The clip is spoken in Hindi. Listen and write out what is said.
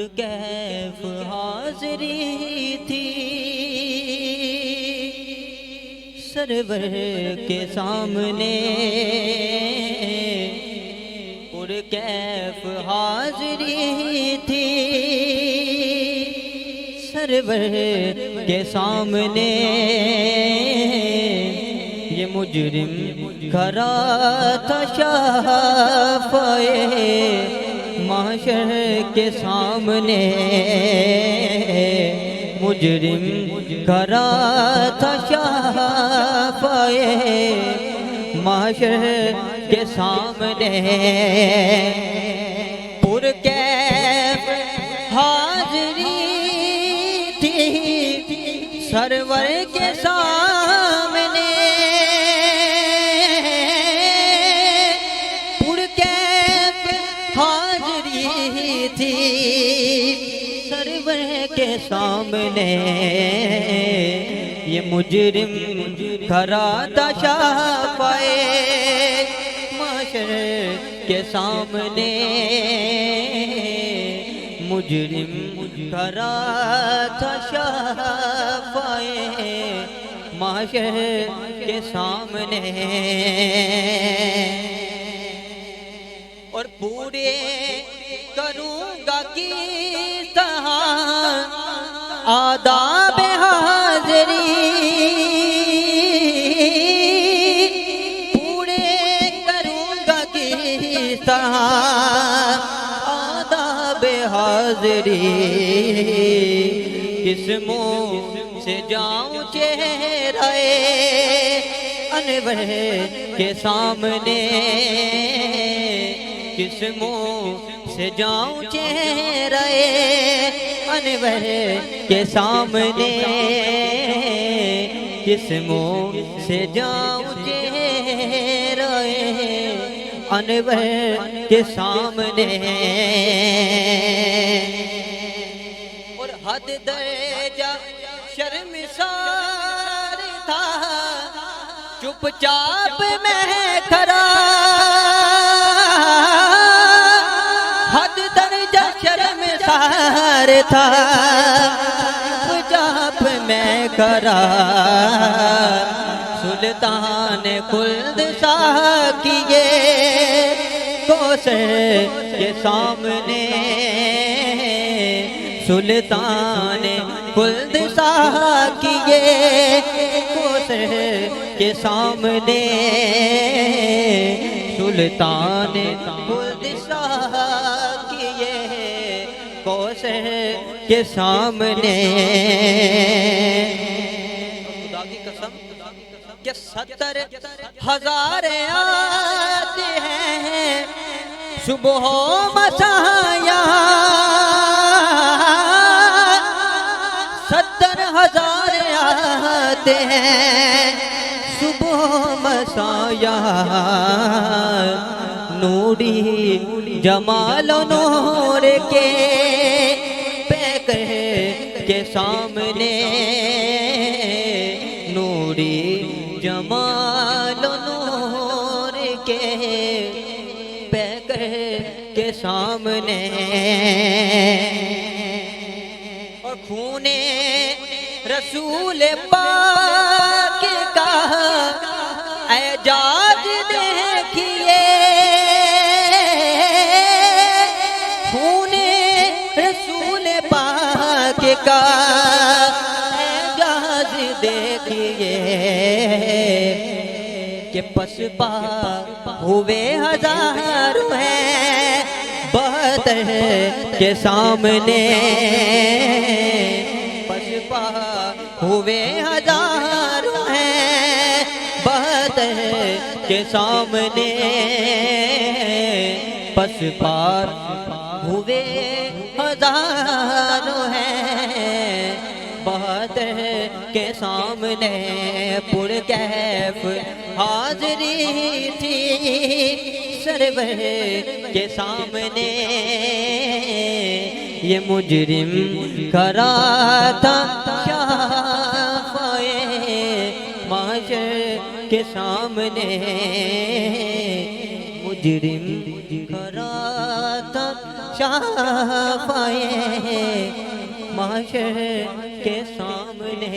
पुरकैफ हाज़री थी सरवर के सामने, पुरकैफ हाज़री थी सरवर के सामने। ये मुजरिम खड़ा था शाफ़ाए महशर के सामने, मुजरिम खड़ा था शाफ़ाए महशर के सामने। पुरकैफ हाज़री थी सरवर के सामने, पुरकैफ हाज़री थी सरवर के सामने। ये मुजरिम खड़ा था शाफ़ाए महशर के सामने, मुजरिम खड़ा था शाफ़ाए महशर के सामने। और पूरे करूँगा किस तरह आदाब हाज़री, पूरे करूँगा किस तरह आदाब हाज़री। किस मुँह से जाऊँ चेहरे अनवर के सामने, किस मुँह से जाऊँ चेहरे अनवर के सामने, किस मुँह से जाऊँ चेहरे अनवर के सामने। और हद दर्जा शर्मिसार था चुपचाप मैं खड़ा, हद दर्जा शर्मिसार था चुपचाप मैं खड़ा। सुल्तान खुल्द साकिए कौसर के सामने, सुल्तान खुल्द साकिए कौसर के सामने, सुल्तान खुल्द साकिए कौसर के सामने। खुदा की कसम कि 70,000 आते हैं सुबह मसाया, 70,000 आते हैं सुबह मसाया। नूरी जमाल नूर के पैकर के सामने, नूरी जमाल नूर के पैकर के सामने। और खूने रसूल पाक का एजाज देखिए, खूने रसूल पाक का एजाज देखिए। कि पसपा हुए हजारों हैं बहतर के सामने, पसपा हुए हजारों हैं बहतर के सामने, पसपार हुए हजारों हैं बहतर के सामने। पुरकैफ हाज़री थी सरवर के सामने, ये मुजरिम खड़ा था शाफ़ाए महशर के सामने, मुजरिम खड़ा था शाफ़ाए महशर के सामने।